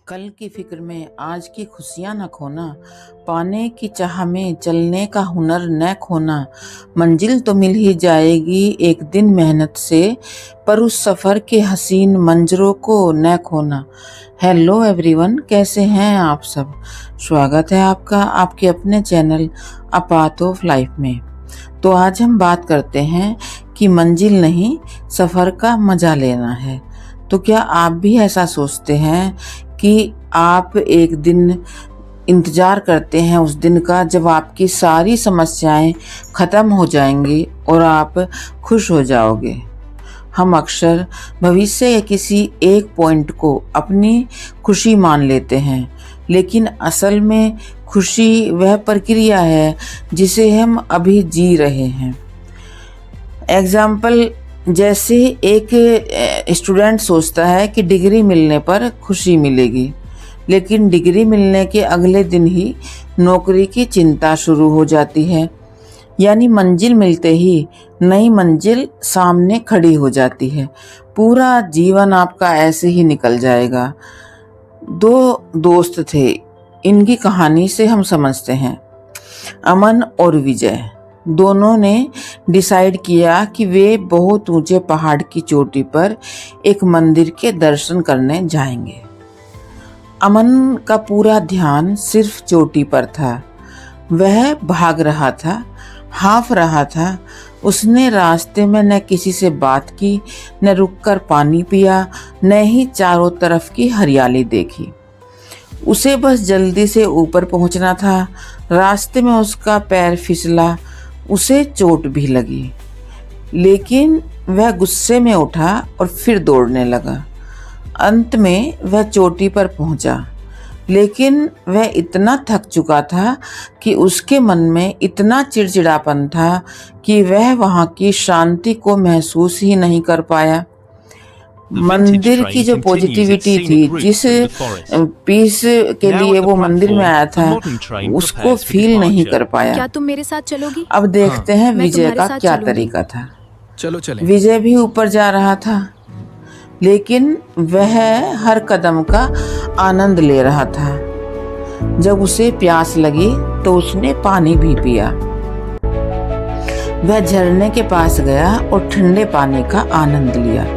कल की फिक्र में आज की खुशियां न खोना, पाने की चाह में चलने का हुनर न खोना। मंजिल तो मिल ही जाएगी एक दिन मेहनत से, पर उस सफ़र के हसीन मंजरों को न खोना। हेलो एवरीवन, कैसे हैं आप सब? स्वागत है आपका आपके अपने channel a path of life में। तो आज हम बात करते हैं कि मंजिल नहीं, सफ़र का मज़ा लेना है। तो क्या आप भी ऐसा सोचते हैं कि आप एक दिन इंतज़ार करते हैं उस दिन का जब आपकी सारी समस्याएं ख़त्म हो जाएंगी और आप खुश हो जाओगे? हम अक्सर भविष्य के किसी एक पॉइंट को अपनी खुशी मान लेते हैं, लेकिन असल में खुशी वह प्रक्रिया है जिसे हम अभी जी रहे हैं। एग्जाम्पल, जैसे एक स्टूडेंट सोचता है कि डिग्री मिलने पर खुशी मिलेगी, लेकिन डिग्री मिलने के अगले दिन ही नौकरी की चिंता शुरू हो जाती है। यानी मंजिल मिलते ही नई मंजिल सामने खड़ी हो जाती है। पूरा जीवन आपका ऐसे ही निकल जाएगा। दो दोस्त थे, इनकी कहानी से हम समझते हैं। अमन और विजय दोनों ने डिसाइड किया कि वे बहुत ऊंचे पहाड़ की चोटी पर एक मंदिर के दर्शन करने जाएंगे। अमन का पूरा ध्यान सिर्फ चोटी पर था। वह भाग रहा था, हाँफ रहा था। उसने रास्ते में न किसी से बात की, न रुककर पानी पिया, न ही चारों तरफ की हरियाली देखी। उसे बस जल्दी से ऊपर पहुंचना था। रास्ते में उसका पैर फिसला, उसे चोट भी लगी, लेकिन वह गुस्से में उठा और फिर दौड़ने लगा। अंत में वह चोटी पर पहुंचा, लेकिन वह इतना थक चुका था कि उसके मन में इतना चिड़चिड़ापन था कि वह वहां की शांति को महसूस ही नहीं कर पाया। मंदिर की जो पॉजिटिविटी थी, जिस पीस के लिए वो मंदिर में आया था, उसको फील नहीं कर पाया। क्या तुम मेरे साथ चलोगी? अब देखते हैं विजय का क्या तरीका था। चलो चलें। विजय भी ऊपर जा रहा था, लेकिन वह हर कदम का आनंद ले रहा था। जब उसे प्यास लगी तो उसने पानी भी पिया। वह झरने के पास गया और ठंडे पानी का आनंद लिया।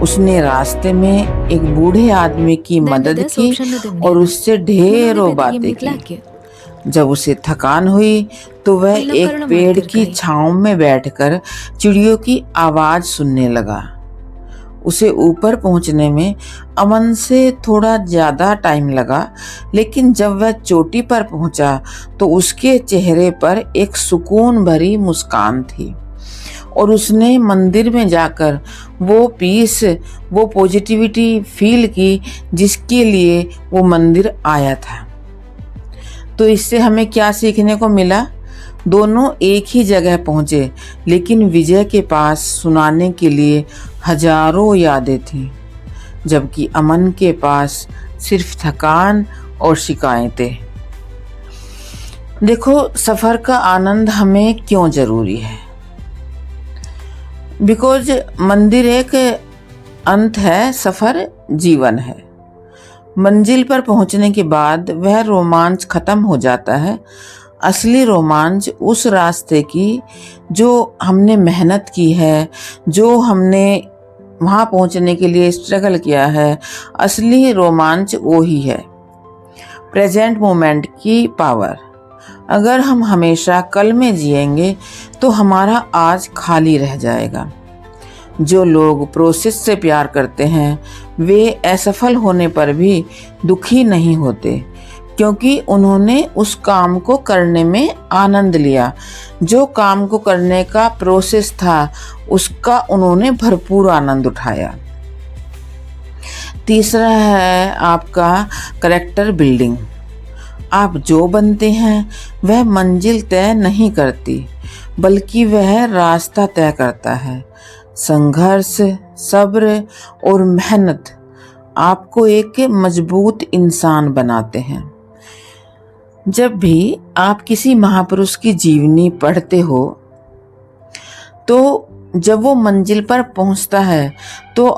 उसने रास्ते में एक बूढ़े आदमी की मदद की और उससे ढेरों बातें की। जब उसे थकान हुई तो वह एक पेड़ की छांव में बैठकर चिड़ियों की आवाज सुनने लगा। उसे ऊपर पहुंचने में अमन से थोड़ा ज्यादा टाइम लगा, लेकिन जब वह चोटी पर पहुंचा तो उसके चेहरे पर एक सुकून भरी मुस्कान थी और उसने मंदिर में जाकर वो पीस, वो पॉजिटिविटी फील की जिसके लिए वो मंदिर आया था। तो इससे हमें क्या सीखने को मिला? दोनों एक ही जगह पहुंचे, लेकिन विजय के पास सुनाने के लिए हजारों यादें थीं, जबकि अमन के पास सिर्फ थकान और शिकायतें। देखो, सफर का आनंद हमें क्यों जरूरी है? बिकॉज मंदिर एक अंत है, सफर जीवन है। मंजिल पर पहुंचने के बाद वह रोमांच खत्म हो जाता है। असली रोमांच उस रास्ते की जो हमने मेहनत की है, जो हमने वहां पहुंचने के लिए स्ट्रगल किया है, असली रोमांच वो ही है। प्रेजेंट मोमेंट की पावर। अगर हम हमेशा कल में जिएंगे तो हमारा आज खाली रह जाएगा। जो लोग प्रोसेस से प्यार करते हैं वे असफल होने पर भी दुखी नहीं होते, क्योंकि उन्होंने उस काम को करने में आनंद लिया। जो काम को करने का प्रोसेस था उसका उन्होंने भरपूर आनंद उठाया। तीसरा है आपका कैरेक्टर बिल्डिंग। आप जो बनते हैं वह मंजिल तय नहीं करती, बल्कि वह रास्ता तय करता है। संघर्ष, सब्र और मेहनत आपको एक मजबूत इंसान बनाते हैं। जब भी आप किसी महापुरुष की जीवनी पढ़ते हो तो जब वो मंजिल पर पहुंचता है तो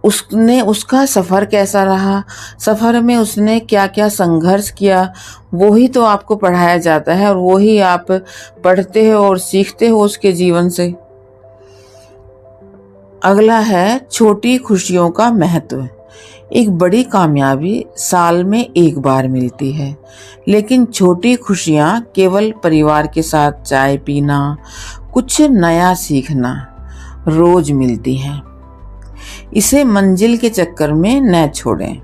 उसका सफ़र कैसा रहा, सफ़र में उसने क्या क्या संघर्ष किया, वो ही तो आपको पढ़ाया जाता है और वो ही आप पढ़ते हो और सीखते हो उसके जीवन से। अगला है छोटी खुशियों का महत्व। एक बड़ी कामयाबी साल में एक बार मिलती है, लेकिन छोटी खुशियाँ केवल परिवार के साथ चाय पीना, कुछ नया सीखना रोज मिलती हैं। इसे मंजिल के चक्कर में न छोड़ें।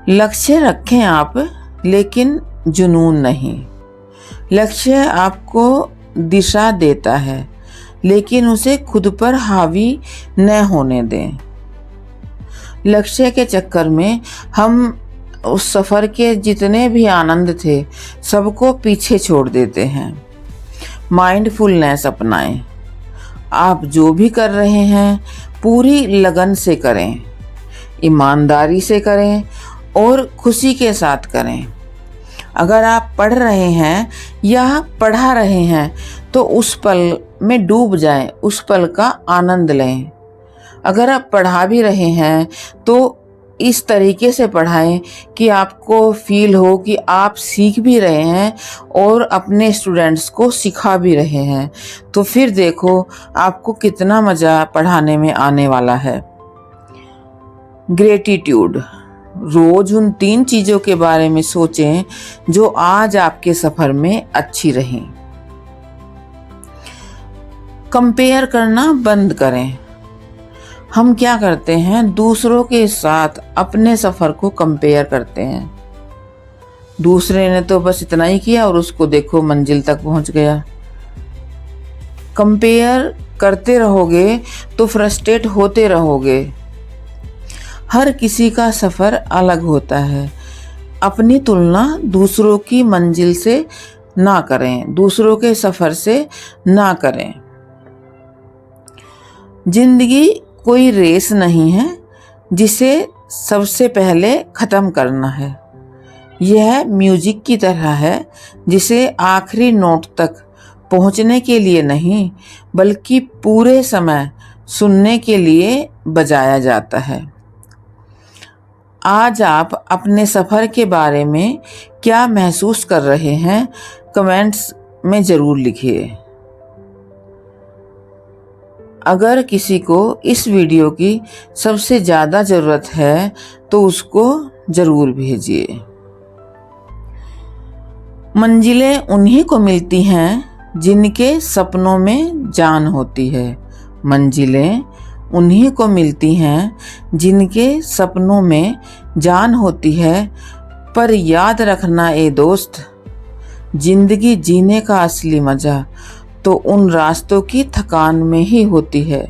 लक्ष्य रखें आप, लेकिन जुनून नहीं। लक्ष्य आपको दिशा देता है, लेकिन उसे खुद पर हावी न होने दें। लक्ष्य के चक्कर में हम उस सफ़र के जितने भी आनंद थे सबको पीछे छोड़ देते हैं। माइंडफुलनेस अपनाएं। आप जो भी कर रहे हैं पूरी लगन से करें, ईमानदारी से करें और खुशी के साथ करें। अगर आप पढ़ रहे हैं या पढ़ा रहे हैं तो उस पल में डूब जाएं, उस पल का आनंद लें। अगर आप पढ़ा भी रहे हैं तो इस तरीके से पढ़ाएं कि आपको फील हो कि आप सीख भी रहे हैं और अपने स्टूडेंट्स को सिखा भी रहे हैं, तो फिर देखो आपको कितना मज़ा पढ़ाने में आने वाला है। ग्रेटिट्यूड। रोज उन 3 चीज़ों के बारे में सोचें जो आज आपके सफ़र में अच्छी रहें। कंपेयर करना बंद करें। हम क्या करते हैं, दूसरों के साथ अपने सफ़र को कंपेयर करते हैं। दूसरे ने तो बस इतना ही किया और उसको देखो मंजिल तक पहुंच गया। कंपेयर करते रहोगे तो फ्रस्ट्रेट होते रहोगे। हर किसी का सफ़र अलग होता है। अपनी तुलना दूसरों की मंजिल से ना करें, दूसरों के सफ़र से ना करें। जिंदगी कोई रेस नहीं है जिसे सबसे पहले ख़त्म करना है। यह म्यूजिक की तरह है जिसे आखिरी नोट तक पहुंचने के लिए नहीं, बल्कि पूरे समय सुनने के लिए बजाया जाता है। आज आप अपने सफ़र के बारे में क्या महसूस कर रहे हैं, कमेंट्स में ज़रूर लिखिए। अगर किसी को इस वीडियो की सबसे ज़्यादा ज़रूरत है तो उसको ज़रूर भेजिए। मंजिलें उन्हीं को मिलती हैं जिनके सपनों में जान होती है। मंजिलें उन्हीं को मिलती हैं जिनके सपनों में जान होती है। पर याद रखना ए दोस्त, जिंदगी जीने का असली मज़ा तो उन रास्तों की थकान में ही होती है।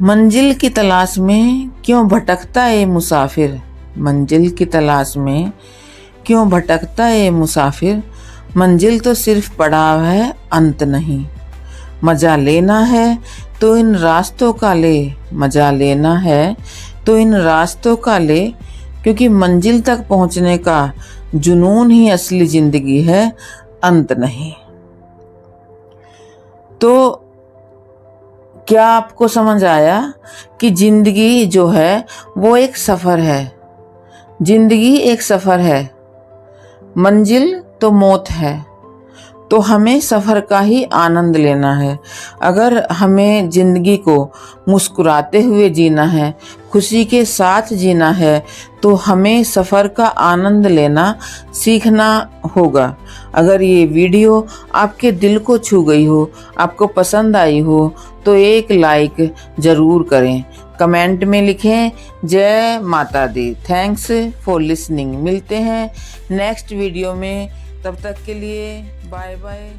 मंजिल की तलाश में क्यों भटकता है मुसाफिर, मंजिल की तलाश में क्यों भटकता है मुसाफिर। मंजिल तो सिर्फ पड़ाव है, अंत नहीं। मज़ा लेना है तो इन रास्तों का ले, मज़ा लेना है तो इन रास्तों का ले, क्योंकि मंजिल तक पहुंचने का जुनून ही असली ज़िंदगी है, अंत नहीं। तो क्या आपको समझ आया कि ज़िंदगी जो है वो एक सफ़र है। ज़िंदगी एक सफ़र है, मंजिल तो मौत है। तो हमें सफ़र का ही आनंद लेना है। अगर हमें ज़िंदगी को मुस्कुराते हुए जीना है, खुशी के साथ जीना है, तो हमें सफ़र का आनंद लेना सीखना होगा। अगर ये वीडियो आपके दिल को छू गई हो, आपको पसंद आई हो, तो एक लाइक ज़रूर करें। कमेंट में लिखें जय माता दी। Thanks for listening. मिलते हैं नेक्स्ट वीडियो में, तब तक के लिए बाय बाय।